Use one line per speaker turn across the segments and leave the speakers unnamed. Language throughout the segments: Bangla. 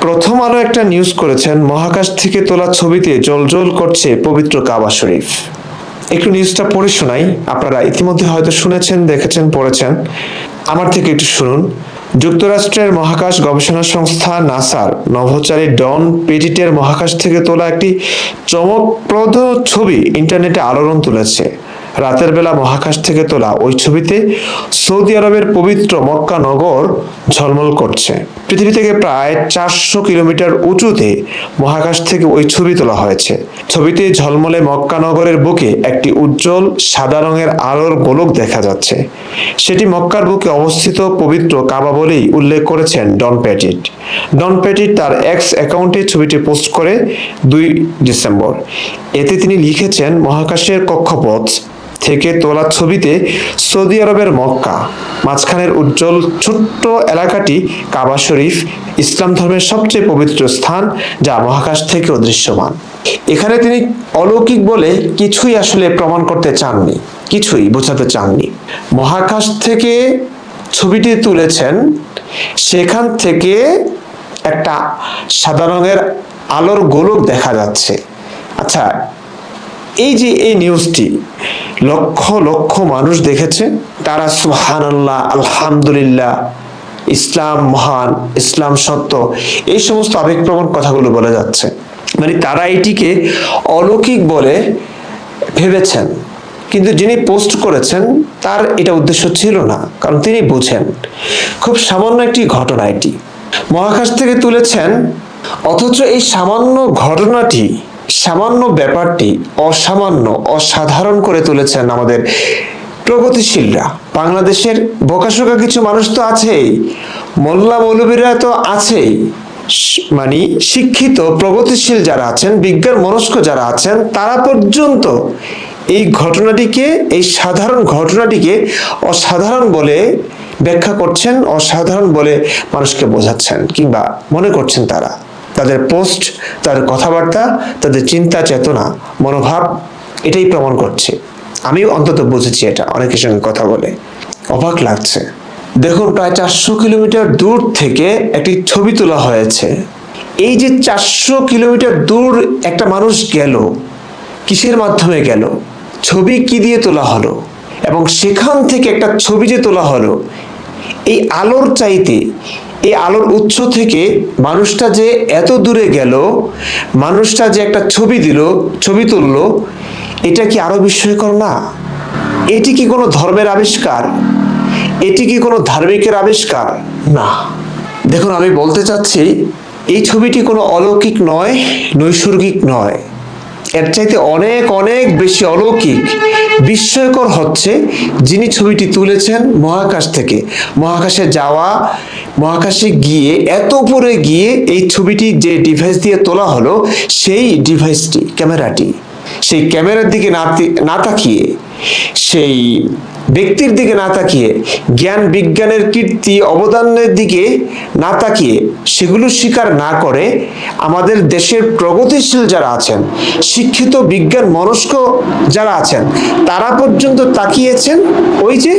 প্রথম আলো একটা নিউজ করেছেন, মহাকাশ থেকে তোলা ছবিতে জ্বলজ্বল করছে পবিত্র কাবা শরীফ। একটু নিউজটা পড়ে শোনাই, আপনারা ইতিমধ্যে হয়তো শুনেছেন, দেখেছেন, পড়েছেন। আমার থেকে একটু শুনুন। যুক্তরাষ্ট্রের মহাকাশ গবেষণা সংস্থা নাসার নভোচারী ডন পেটিটের মহাকাশ থেকে তোলা একটি চমকপ্রদ ছবি ইন্টারনেটে আলোড়ন তুলেছে। রাতের বেলা মহাকাশ থেকে তোলা ওই ছবিতে সৌদি আরবের পবিত্র মক্কা নগর ঝলমল করছে। পৃথিবী থেকে প্রায় 400 কিলোমিটার উঁচুতে মহাকাশ থেকে ওই ছবি তোলা হয়েছে। ছবিতে ঝলমলে মক্কা নগরের বুকে একটি উজ্জ্বল সাদা রঙের আলোর গোলক দেখা যাচ্ছে। সেটি মক্কার বুকে অবস্থিত পবিত্র কাবা বলেই উল্লেখ করেছেন ডন প্যাটিট। ডন প্যাটিট তার এক্স অ্যাকাউন্টে ছবিটি পোস্ট করে 2 ডিসেম্বর। এতে তিনি লিখেছেন, মহাকাশের কক্ষপথ থেকে তোলা ছবিতে সৌদি আরবের মক্কা, মাঝখানের উজ্জ্বল ছোট্ট এলাকাটি কাবা শরীফ, ইসলাম ধর্মের সবচেয়ে পবিত্র স্থান, যা মহাকাশ থেকেও দৃশ্যমান। এখানে তিনি অলৌকিক বলে কিছুই আসলে প্রমাণ করতে চাননি, কিছুই বোঝাতে চাননি। মহাকাশ থেকে ছবিটি তুলেছেন, সেখান থেকে একটা সাদা রঙের আলোর গোলক দেখা যাচ্ছে। আচ্ছা, এই যে এই নিউজটি লক্ষ লক্ষ মানুষ দেখেছে, তারা সুবহানাল্লাহ, আলহামদুলিল্লাহ, ইসলাম মহান, ইসলাম সত্য, এই সমস্ত আবেগপ্রবণ কথাগুলো বলে যাচ্ছে। মানে তারা এটিকে অলৌকিক বলে ভেবেছেন, কিন্তু যিনি পোস্ট করেছেন তার এটা উদ্দেশ্য ছিল না, কারণ তিনি বুঝেন খুব সামান্য একটি ঘটনা এটি মহাকাশ থেকে তুলেছেন, অথচ এই সামান্য ঘটনাটি, সামান্য ব্যাপারটি অসামান্য, অসাধারণ করে তুলেছেন আমাদের প্রগতিশীলরা। বাংলাদেশের বোকাশোকা কিছু মানুষ তো আছেই, মোল্লা মৌলবীরা তো আছেই, মানে শিক্ষিত প্রগতিশীল যারা আছেন, বিজ্ঞান মনস্ক যারা আছেন, তারা পর্যন্ত এই ঘটনাটিকে, এই সাধারণ ঘটনাটিকে অসাধারণ বলে ব্যাখ্যা করছেন, অসাধারণ বলে মানুষকে বোঝাচ্ছেন, কিংবা মনে করছেন তারা। তাদের পোস্ট, তাদের কথাবার্তা, তাদের চিন্তা চেতনা, মনোভাব এটাই প্রমাণ করছে। আমিও অন্তত বুঝেছি এটা অনেকের সঙ্গে কথা বলে। অবাক লাগছে। দেখুন, প্রায় 400 কিলোমিটার দূর থেকে একটি ছবি তোলা হয়েছে। এই যে 400 কিলোমিটার দূর একটা মানুষ গেল, কিসের মাধ্যমে গেল, ছবি কি দিয়ে তোলা হলো, এবং সেখান থেকে একটা ছবি যে তোলা হলো, এই আলোর চাইতে, এই আলোর উৎস থেকে মানুষটা যে এত দূরে গেল, মানুষটা যে একটা ছবি দিল, ছবি তুললো, এটা কি আরো বিস্ময়কর না? এটি কি কোনো ধর্মের আবিষ্কার? এটি কি কোনো ধার্মিকের আবিষ্কার? না। দেখুন, আমি বলতে চাচ্ছি, এই ছবিটি কোনো অলৌকিক নয়, নৈসর্গিক নয়। এর চাইতে অনেক অনেক বেশি অলৌকিক, বিস্ময়কর হচ্ছে যিনি ছবিটি তুলেছেন মহাকাশ থেকে। মহাকাশে যাওয়া, মহাকাশে গিয়ে, এত উপরে গিয়ে এই ছবিটি যে ডিভাইস দিয়ে তোলা হলো, সেই ডিভাইসটি, ক্যামেরাটি, সেই ক্যামেরার দিকে না তাকিয়ে, সেই ব্যক্তির দিকে না তাকিয়ে, জ্ঞান বিজ্ঞানের কীর্তি অবদানের দিকে না তাকিয়ে, সেগুলো স্বীকার না করে, আমাদের দেশের প্রগতিশীল যারা আছেন, শিক্ষিত বিজ্ঞান মনস্ক যারা আছেন, তারা পর্যন্ত তাকিয়েছেন ওই যে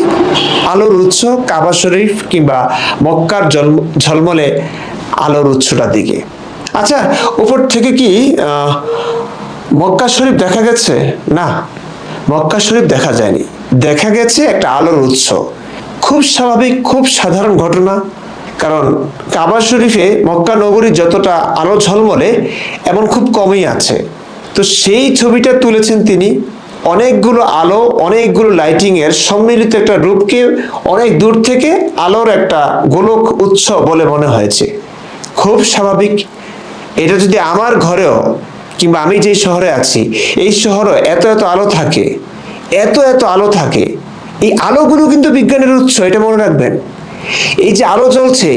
আলোর উৎস কাবা শরীফ কিংবা মক্কার ঝলমলে আলোর উৎসটার দিকে। আচ্ছা, উপর থেকে কি মক্কা শরীফ দেখা গেছে? না, মক্কা শরীফ দেখা যায়নি। দেখা গেছে একটা আলোর উৎস। খুব স্বাভাবিক, খুব সাধারণ ঘটনা। কারণ কাবা শরীফে, মক্কা নগরী যতটা আলো ঝলমলে, এমন খুব কমই আছে। তো সেই ছবিটা তুলেছেন তিনি। অনেকগুলো আলো, অনেকগুলো লাইটিং এর সম্মিলিত একটা রূপকে অনেক দূর থেকে আলোর একটা গোলক উৎস বলে মনে হয়েছে। খুব স্বাভাবিক। এটা যদি আমার ঘরেও, কিংবা আমি যে শহরে আছি, এই শহরে এত এত আলো থাকে, এত এত আলো থাকে, এই আলোগুলো কিন্তু বিজ্ঞানের উৎস, এটা মনে রাখবেন। এই যে আলো জ্বলছে,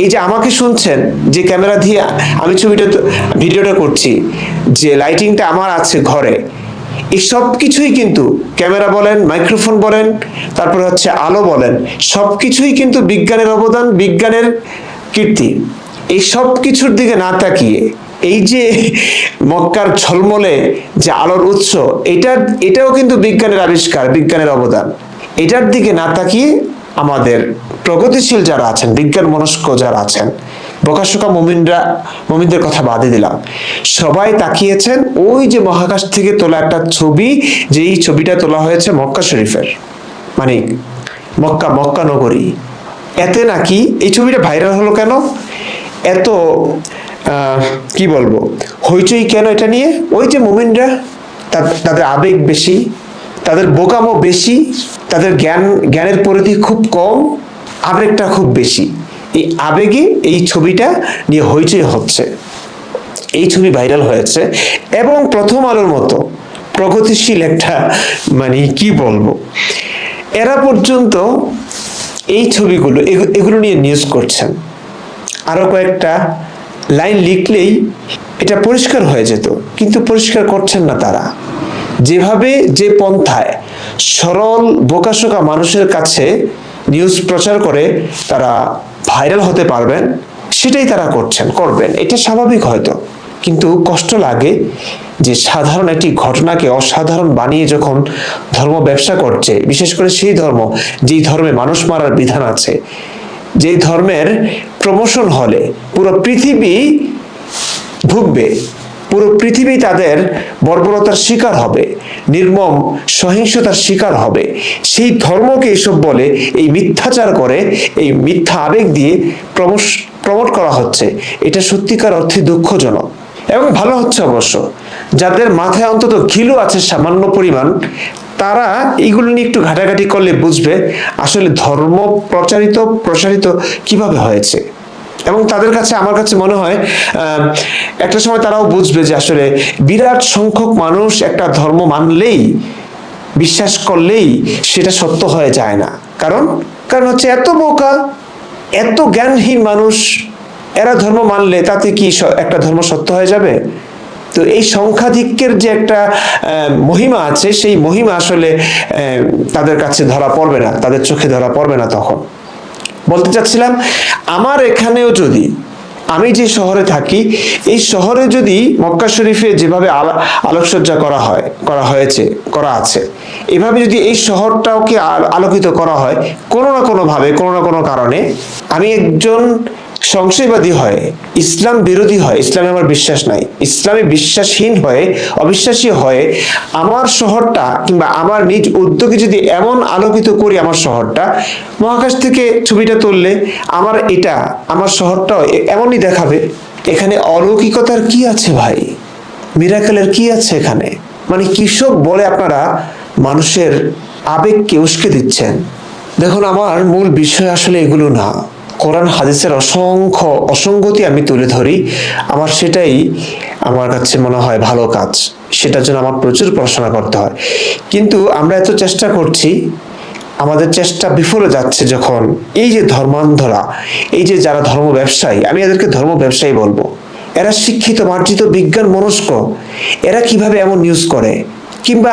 এই যে আমাকে শুনছেন, যে ক্যামেরা দিয়ে আমি ভিডিওটা করছি, যে লাইটিংটা আমার আছে ঘরে, এই সব কিছুই কিন্তু, ক্যামেরা বলেন, মাইক্রোফোন বলেন, তারপরে হচ্ছে আলো বলেন, সবকিছুই কিন্তু বিজ্ঞানের অবদান, বিজ্ঞানের কীর্তি। এই সব কিছুর দিকে না তাকিয়ে, এই যে মক্কার ঝলমলে যে আলোর উৎস, এটাও কিন্তু বিজ্ঞানের আবিষ্কার, বিজ্ঞানের অবদান। এটার দিকে না তাকিয়ে আমাদের প্রগতিশীল যারা আছেন, বিজ্ঞান মনস্ক যারা আছেন, বোকাশোকা মুমিনদের কথা বাদে দিলাম, সবাই তাকিয়েছেন ওই যে মহাকাশ থেকে তোলা একটা ছবি, যেই ছবিটা তোলা হয়েছে মক্কা শরীফের, মানে মক্কা নগরী। এতে নাকি এই ছবিটা ভাইরাল হলো কেন, এত কি বলবো হইচই কেন এটা নিয়ে? ওই যে মুমিনরা, তাদের আবেগ বেশি, তাদের বোকামো বেশি, তাদের জ্ঞানের পরিধি খুব কম, আবেগটা খুব বেশি। এই আবেগে এই ছবিটা নিয়ে হইচই হচ্ছে, এই ছবি ভাইরাল হয়েছে। এবং প্রথম আলোর মতো প্রগতিশীল একটা, মানে কি বলবো, এরা পর্যন্ত এই ছবিগুলো এগুলো নিয়ে নিউজ করছেন। আরো কয়েকটা লাইন লিখলেই এটা পরিষ্কার হয়ে যেত, কিন্তু পরিষ্কার করছেন না তারা। যেভাবে যে পন্থায় সরল বোকাশোকা মানুষের কাছে নিউজ প্রচার করে তারা ভাইরাল হতে পারবেন, সেটাই তারা করবেন, এটা স্বাভাবিক হয়তো। কিন্তু কষ্ট লাগে যে সাধারণ একটি ঘটনাকে অসাধারণ বানিয়ে যখন ধর্ম ব্যবসা করছে, বিশেষ করে সেই ধর্ম যেই ধর্মে মানুষ মারার বিধান আছে, যেই ধর্মের প্রমোশন হলে পুরো পৃথিবী ভুগবে, পুরো পৃথিবী তাদের বর্বরতার শিকার হবে, নির্মম সহিংসতার শিকার হবে, সেই ধর্মকে এসব বলে, এই মিথ্যাচার করে, এই মিথ্যা আবেগ দিয়ে প্রমোট করা হচ্ছে। এটা সত্যিকার অর্থে দুঃখজনক এবং ভালো হচ্ছে অবশ্য। যাদের মাথায় অন্তত ঘিলু আছে সামান্য পরিমাণ, তারা এইগুলো নিয়ে একটু ঘাটাঘাটি করলে বুঝবে আসলে ধর্ম প্রসারিত কিভাবে হয়েছে। এবং তাদের কাছে, আমার কাছে মনে হয় একটা সময় তারাও বুঝবে যে আসলে বিরাট সংখ্যক মানুষ একটা ধর্ম মানলেই, বিশ্বাস করলেই সেটা সত্য হয়ে যায় না। কারণ হচ্ছে এত বোকা, এত জ্ঞানহীন মানুষ, এরা ধর্ম মানলে তাতে কি একটা ধর্ম সত্য হয়ে যাবে? তো এই সংখ্যাধিক্যের যে একটা মহিমা আছে, সেই মহিমা আসলে তাদের কাছে ধরা পড়বে না, তাদের চোখে ধরা পড়বে না। তখন বলতে চাচ্ছিলাম, আমার এখানেও যদি, আমি যে শহরে থাকি, এই শহরে যদি মক্কা শরীফে যেভাবে আলোকসজ্জা করা আছে, এভাবে যদি এই শহরটাকে আলোকিত করা হয় কোনো না কোনো ভাবে, কোনো না কোনো কারণে, আমি একজন সংশয়বাদী হয়ে, ইসলাম বিরোধী হয়, ইসলামে আমার বিশ্বাস নাই, ইসলামে বিশ্বাসহীন হয়ে, অবিশ্বাসী হয়ে আমার শহরটা কিংবা আমার নিজ উদ্যোগে যদি এমন আলোকিত করি আমার শহরটা, মহাকাশ থেকে ছবিটা তুললে আমার শহরটাও এমনই দেখাবে। এখানে অলৌকিকতার কি আছে ভাই? মিরাকেলের কি আছে এখানে? মানে কিসব বলে আপনারা মানুষের আবেগকে উস্কে দিচ্ছেন। দেখুন, আমার মূল বিষয় আসলে এগুলো না। কোরআন হাদিসের অসংখ্য অসঙ্গতি আমি তুলে ধরি, সেটাই আমার কাছে মনে হয় ভালো কাজ। সেটার জন্য আমার প্রচুর পড়াশোনা করতে হয়। কিন্তু আমরা এত চেষ্টা করছি, আমাদের চেষ্টা বিফলে যাচ্ছে যখন এই যে ধর্মান্ধরা, এই যে যারা ধর্ম ব্যবসায়ী, আমি এদেরকে ধর্ম ব্যবসায়ী বলবো, এরা শিক্ষিত, মার্জিত, বিজ্ঞান মনস্ক, এরা কিভাবে এমন নিউজ করে? কিংবা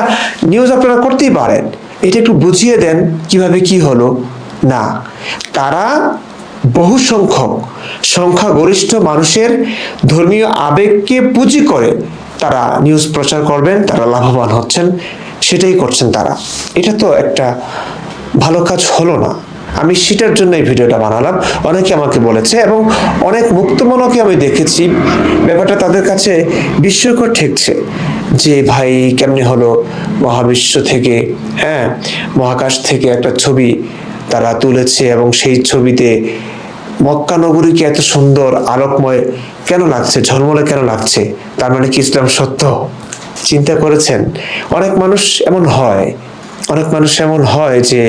নিউজ আপনারা করতেই পারেন, এটা একটু বুঝিয়ে দেন কিভাবে কি হলো। না, তারা বহু সংখ্যাগরিষ্ঠ মানুষের ধর্মীয় আবেগকে পুঁজি করে তারা নিউজ প্রচার করবেন, তারা লাভবান হচ্ছেন, সেটাই করছেন তারা। এটা তো একটা ভালো কাজ হলো না। আমি সেটার জন্য এই ভিডিওটা বানালাম। অনেকে আমাকে বলেছে এবং অনেক মুক্তমনকে আমি দেখেছি, ব্যাপারটা তাদের কাছে বিস্ময়কর ঠেকছে যে ভাই কেমনে হলো, মহাবিশ্ব থেকে, মহাকাশ থেকে একটা ছবি তারা তুলেছে এবং সেই ছবিতে মক্কা নগরীকে এত সুন্দর আলোকময় কেন লাগছে, ঝলমলে কেন লাগছে? তার মানে কি ইসলাম সত্য? চিন্তা করেছেন? অনেক মানুষ এমন হয় যে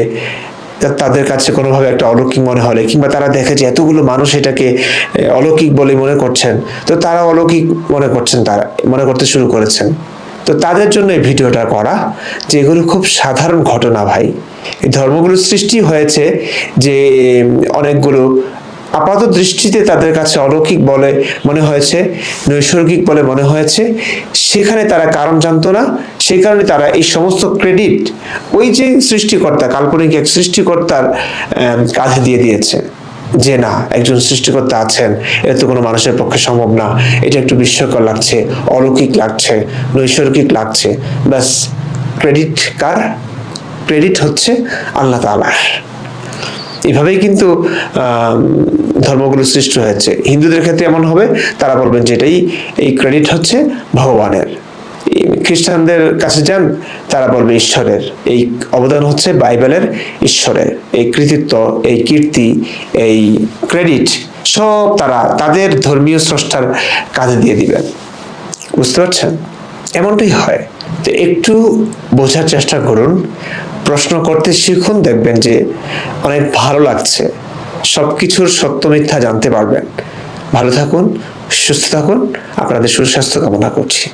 তাদের কাছে কোনোভাবে একটা অলৌকিক মনে হলে, কিংবা তারা দেখে যে এতগুলো মানুষ এটাকে অলৌকিক বলে মনে করছেন, তো তারা অলৌকিক মনে করতে শুরু করেছেন। তো তাদের জন্য এই ভিডিওটা করা, যে এগুলো খুব সাধারণ ঘটনা ভাই। এই ধর্মগুলো সৃষ্টি হয়েছে যে অনেকগুলো আপাত দৃষ্টিতে তাদের কাছে অলৌকিক বলে মনে হয়েছে, নৈসর্গিক বলে মনে হয়েছে, সেখানে তারা কারণ জানতো না, সেই কারণে তারা এই সমস্ত ক্রেডিট ওই যে সৃষ্টিকর্তা, কাল্পনিক এক সৃষ্টিকর্তার কাঁধে দিয়ে দিয়েছে যে না, একজন সৃষ্টিকর্তা আছেন, এটা তো কোনো মানুষের পক্ষে সম্ভব না, এটা একটু বিস্ময়কর লাগছে, অলৌকিক লাগছে, নৈসর্গিক লাগছে। ব্যাস, ক্রেডিট কার? ক্রেডিট হচ্ছে আল্লাহ তাআলার। এভাবেই কিন্তু ধর্মগুলো সৃষ্টি হয়েছে। হিন্দুদের ক্ষেত্রে এমন হবে, তারা বলবেন যে এই ক্রেডিট হচ্ছে ভগবানের। খ্রিস্টানদের কাছে যান, তারা বলবে ঈশ্বরের। এই অবদান হচ্ছে বাইবেলের, ঈশ্বরের। এই কৃতিত্ব, এই কীর্তি, এই ক্রেডিট সব তারা তাদের ধর্মীয় স্রষ্টার কাঁধে দিয়ে দিবেন। বুঝতে পারছেন? এমনটাই হয়। তো একটু বোঝার চেষ্টা করুন, প্রশ্ন করতে শিখুন, দেখবেন যে অনেক ভালো লাগছে। সবকিছুর সত্য মিথ্যা জানতে পারবেন। ভালো থাকুন, সুস্থ থাকুন, আপনাদের সুস্বাস্থ্য কামনা করছি।